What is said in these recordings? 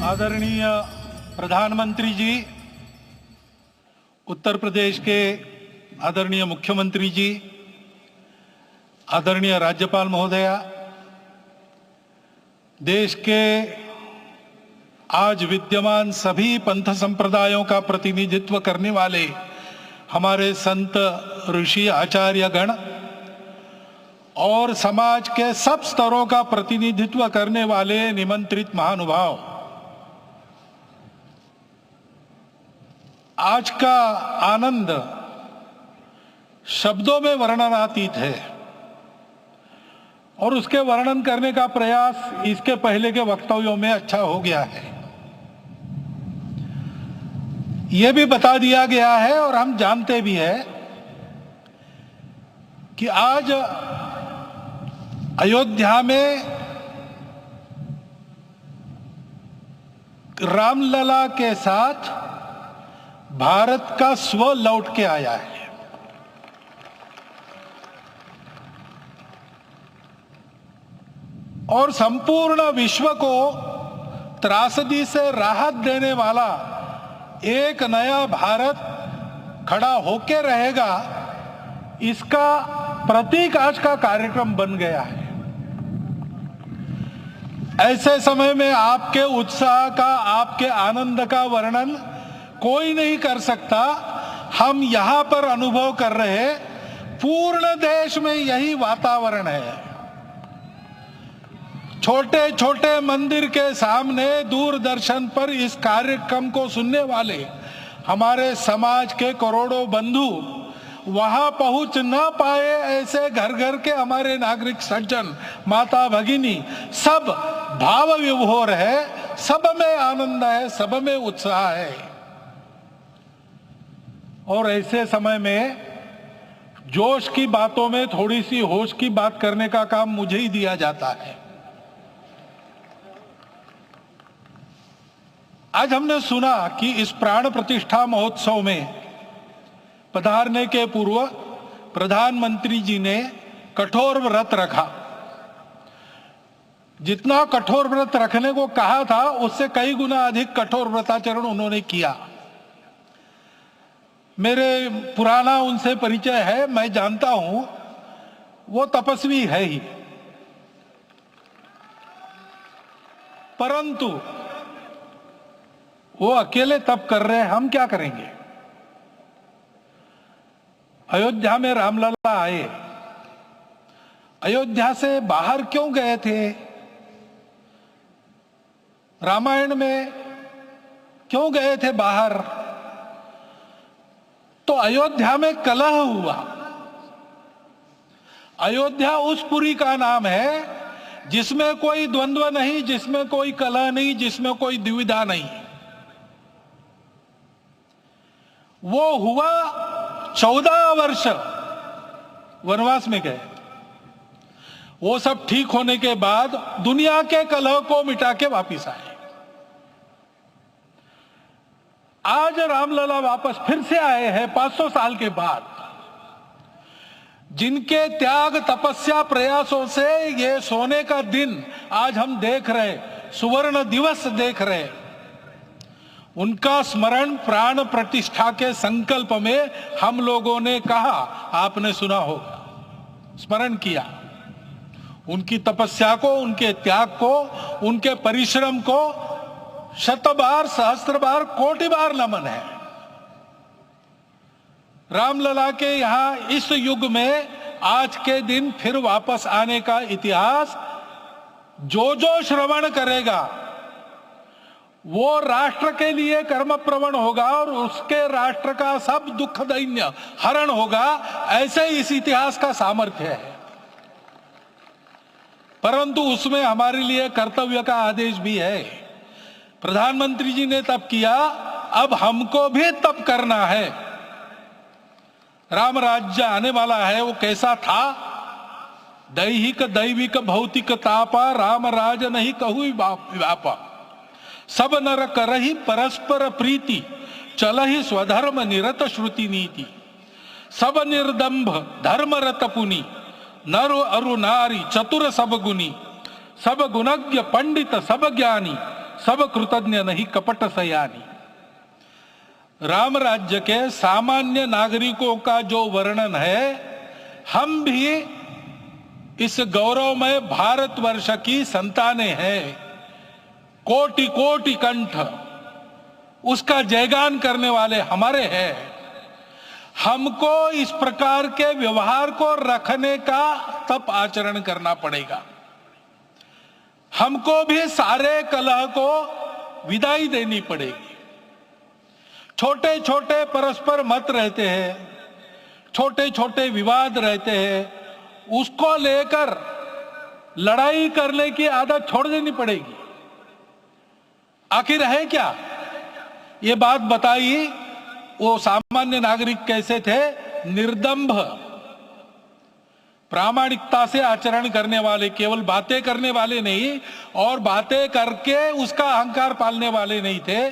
आदरणीय प्रधानमंत्री जी, उत्तर प्रदेश के आदरणीय मुख्यमंत्री जी, आदरणीय राज्यपाल महोदया, देश के आज विद्यमान सभी पंथ संप्रदायों का प्रतिनिधित्व करने वाले हमारे संत, ऋषि, आचार्य गण और समाज के सब स्तरों का प्रतिनिधित्व करने वाले निमंत्रित महानुभाव, आज का आनंद शब्दों में वर्णनातीत है और उसके वर्णन करने का प्रयास इसके पहले के वक्तव्यों में अच्छा हो गया है। यह भी बता दिया गया है और हम जानते भी हैं कि आज अयोध्या में रामलला के साथ भारत का स्व लौट के आया है। और संपूर्ण विश्व को त्रासदी से राहत देने वाला एक नया भारत खड़ा होके रहेगा, इसका प्रतीक आज का कार्यक्रम बन गया है। ऐसे समय में आपके उत्साह का, आपके आनंद का वर्णन कोई नहीं कर सकता। हम यहां पर अनुभव कर रहे, पूर्ण देश में यही वातावरण है। छोटे छोटे मंदिर के सामने दूरदर्शन पर इस कार्यक्रम को सुनने वाले हमारे समाज के करोड़ों बंधु वहां पहुंच ना पाए, ऐसे घर घर के हमारे नागरिक सज्जन, माता भगिनी सब भाव विभोर है, सब में आनंद है, सब में उत्साह है। और ऐसे समय में जोश की बातों में थोड़ी सी होश की बात करने का काम मुझे ही दिया जाता है। आज हमने सुना कि इस प्राण प्रतिष्ठा महोत्सव में पधारने के पूर्व प्रधानमंत्री जी ने कठोर व्रत रखा। जितना कठोर व्रत रखने को कहा था, उससे कई गुना अधिक कठोर व्रताचरण उन्होंने किया। मेरे पुराना उनसे परिचय है, मैं जानता हूं वो तपस्वी है ही, परंतु वो अकेले तप कर रहे हैं, हम क्या करेंगे। अयोध्या में रामलला आए, अयोध्या से बाहर क्यों गए थे, रामायण में क्यों गए थे बाहर, तो अयोध्या में कलह हुआ। अयोध्या उस पुरी का नाम है जिसमें कोई द्वंद्व नहीं, जिसमें कोई कलह नहीं, जिसमें कोई दुविधा नहीं। वो हुआ 14 वर्ष वनवास में गए। वो सब ठीक होने के बाद दुनिया के कलह को मिटा के वापिस आए। आज रामलला वापस फिर से आए हैं 500 साल के बाद। जिनके त्याग, तपस्या, प्रयासों से ये सोने का दिन आज हम देख रहे, सुवर्ण दिवस देख रहे, उनका स्मरण प्राण प्रतिष्ठा के संकल्प में हम लोगों ने कहा, आपने सुना होगा, स्मरण किया। उनकी तपस्या को, उनके त्याग को, उनके परिश्रम को शत बार, सहस्त्र बार, कोटि बार नमन है। रामलला के यहां इस युग में आज के दिन फिर वापस आने का इतिहास जो जो श्रवण करेगा वो राष्ट्र के लिए कर्म प्रवण होगा और उसके राष्ट्र का सब दुख दैन्य हरण होगा। ऐसे इस इतिहास का सामर्थ्य है। परंतु उसमें हमारे लिए कर्तव्य का आदेश भी है। प्रधानमंत्री जी ने तप किया, अब हमको भी तप करना है। राम राज्य आने वाला है, वो कैसा था, दैहिक दैविक भौतिक तापा, राम राज नहीं कहु व्यापा, सब नर करहि परस्पर प्रीति, चलहि स्वधर्म निरत श्रुति नीति, सब निर्दंभ धर्म रत पुनि, नर अरु नारी चतुर सब गुनी, सब गुणज्ञ पंडित सब ज्ञानी, सब कृतज्ञ नहीं कपट सयानी। राम राज्य के सामान्य नागरिकों का जो वर्णन है, हम भी इस गौरवमय भारतवर्ष की संतानें हैं। कोटि कोटि कंठ उसका जयगान करने वाले हमारे हैं। हमको इस प्रकार के व्यवहार को रखने का तप आचरण करना पड़ेगा। हमको भी सारे कलह को विदाई देनी पड़ेगी। छोटे छोटे परस्पर मत रहते हैं, छोटे छोटे विवाद रहते हैं, उसको लेकर लड़ाई करने की आदत छोड़ देनी पड़ेगी। आखिर है क्या? ये बात बताइए, वो सामान्य नागरिक कैसे थे? निर्दंभ, प्रामाणिकता से आचरण करने वाले, केवल बातें करने वाले नहीं और बातें करके उसका अहंकार पालने वाले नहीं थे।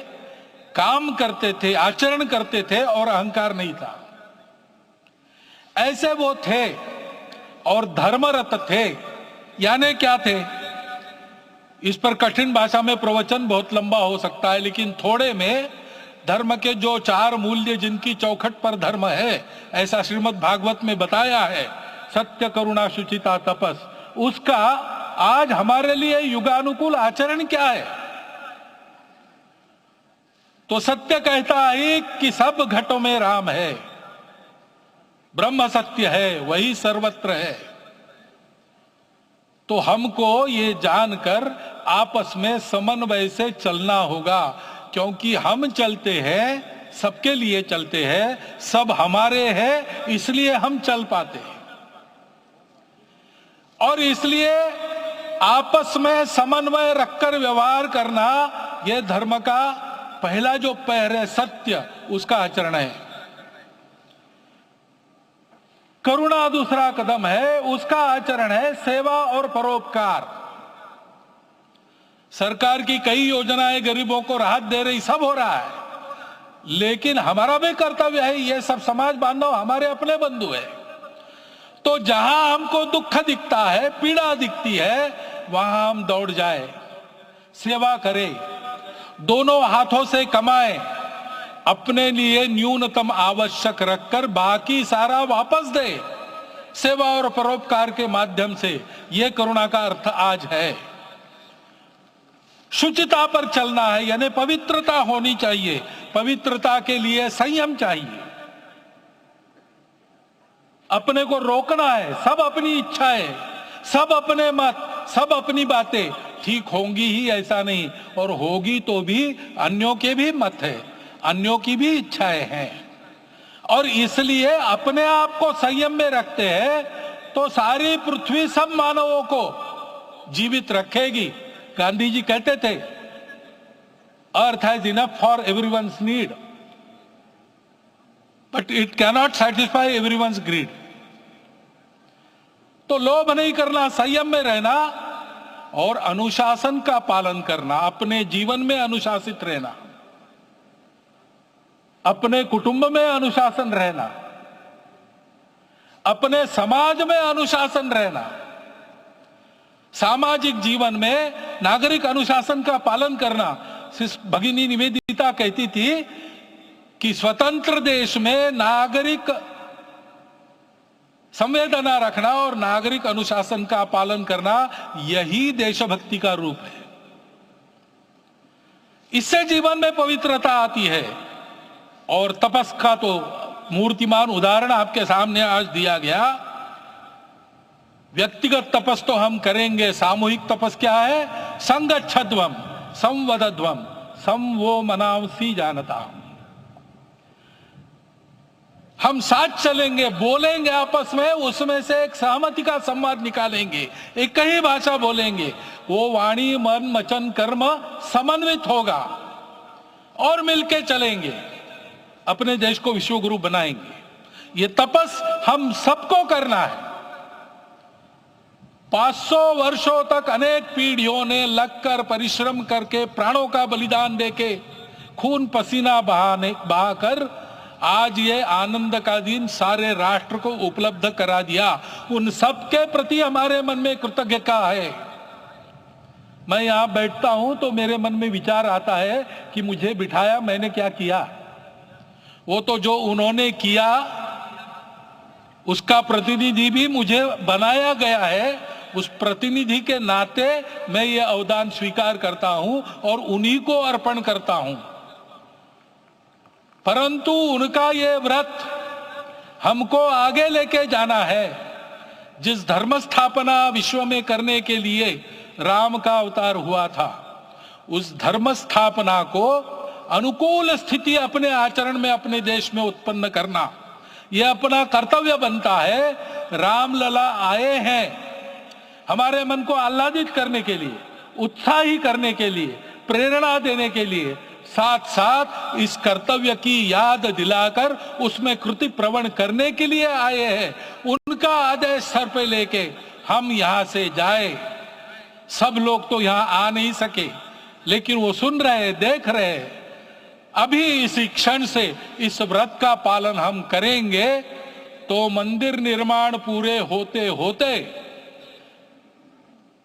काम करते थे, आचरण करते थे और अहंकार नहीं था। ऐसे वो थे और धर्मरत थे। यानी क्या थे? इस पर कठिन भाषा में प्रवचन बहुत लंबा हो सकता है, लेकिन थोड़े में धर्म के जो 4 मूल्य जिनकी चौखट पर धर्म है, ऐसा श्रीमद् भागवत में बताया है, सत्य करुणा शुचिता तपस, उसका आज हमारे लिए युगानुकूल आचरण क्या है? तो सत्य कहता है कि सब घटों में राम है, ब्रह्म सत्य है, वही सर्वत्र है। तो हमको ये जानकर आपस में समन्वय से चलना होगा, क्योंकि हम चलते हैं, सबके लिए चलते हैं, सब हमारे हैं, इसलिए हम चल पाते हैं। और इसलिए आपस में समन्वय रखकर व्यवहार करना, यह धर्म का पहला जो पैर है, सत्य, उसका आचरण है। करुणा दूसरा कदम है, उसका आचरण है सेवा और परोपकार। सरकार की कई योजनाएं गरीबों को राहत दे रही, सब हो रहा है, लेकिन हमारा भी कर्तव्य है, ये सब समाज बांधव हमारे अपने बंधु है। तो जहां हमको दुख दिखता है, पीड़ा दिखती है, वहां हम दौड़ जाए, सेवा करें, दोनों हाथों से कमाएं, अपने लिए न्यूनतम आवश्यक रखकर बाकी सारा वापस दे, सेवा और परोपकार के माध्यम से। यह करुणा का अर्थ आज है। शुचिता पर चलना है, यानी पवित्रता होनी चाहिए। पवित्रता के लिए संयम चाहिए, अपने को रोकना है। सब अपनी इच्छाएं, सब अपने मत, सब अपनी बातें ठीक होंगी ही ऐसा नहीं, और होगी तो भी अन्यों के भी मत है, अन्यों की भी इच्छाएं हैं। और इसलिए अपने आप को संयम में रखते हैं तो सारी पृथ्वी सब मानवों को जीवित रखेगी। गांधी जी कहते थे, earth has enough for everyone's need but it cannot satisfy everyone's greed. तो लोभ नहीं करना, संयम में रहना और अनुशासन का पालन करना, अपने जीवन में अनुशासित रहना, अपने कुटुंब में अनुशासन रहना, अपने समाज में अनुशासन रहना। सामाजिक जीवन में नागरिक अनुशासन का पालन करना। भगिनी निवेदिता कहती थी कि स्वतंत्र देश में नागरिक संवेदना रखना और नागरिक अनुशासन का पालन करना, यही देशभक्ति का रूप है। इससे जीवन में पवित्रता आती है। और तपस का तो मूर्तिमान उदाहरण आपके सामने आज दिया गया। व्यक्तिगत तपस तो हम करेंगे, सामूहिक तपस क्या है? संगच्छध्वम संवदध्वम संवो मनांसी जानता। हम साथ चलेंगे, बोलेंगे आपस में, उसमें से एक सहमति का संवाद निकालेंगे, एक ही भाषा बोलेंगे, वो वाणी मन वचन कर्म समन्वित होगा और मिलके चलेंगे, अपने देश को विश्व गुरु बनाएंगे। ये तपस हम सबको करना है। 500 वर्षों तक अनेक पीढ़ियों ने लगकर परिश्रम करके, प्राणों का बलिदान देके, खून पसीना बहाकर आज ये आनंद का दिन सारे राष्ट्र को उपलब्ध करा दिया। उन सब के प्रति हमारे मन में कृतज्ञता है। मैं यहां बैठता हूं तो मेरे मन में विचार आता है कि मुझे बिठाया, मैंने क्या किया। वो तो जो उन्होंने किया उसका प्रतिनिधि भी मुझे बनाया गया है। उस प्रतिनिधि के नाते मैं ये अवदान स्वीकार करता हूं और उन्हीं को अर्पण करता हूं। परंतु उनका ये व्रत हमको आगे लेके जाना है। जिस धर्म स्थापना विश्व में करने के लिए राम का अवतार हुआ था, उस धर्म स्थापना को अनुकूल स्थिति अपने आचरण में अपने देश में उत्पन्न करना, यह अपना कर्तव्य बनता है। रामलला आए हैं हमारे मन को आह्लादित करने के लिए, उत्साही करने के लिए, प्रेरणा देने के लिए, साथ साथ इस कर्तव्य की याद दिलाकर उसमें कृति प्रवण करने के लिए आए हैं। उनका आदेश सर पे लेके हम यहां से जाए। सब लोग तो यहां आ नहीं सके, लेकिन वो सुन रहे, देख रहे। अभी इसी क्षण से इस व्रत का पालन हम करेंगे तो मंदिर निर्माण पूरे होते होते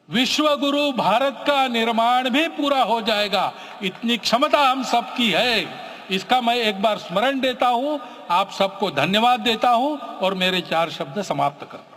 विश्व गुरु भारत का निर्माण भी पूरा हो जाएगा। इतनी क्षमता हम सबकी है। इसका मैं एक बार स्मरण देता हूं, आप सबको धन्यवाद देता हूं और मेरे 4 शब्द समाप्त करता हूं।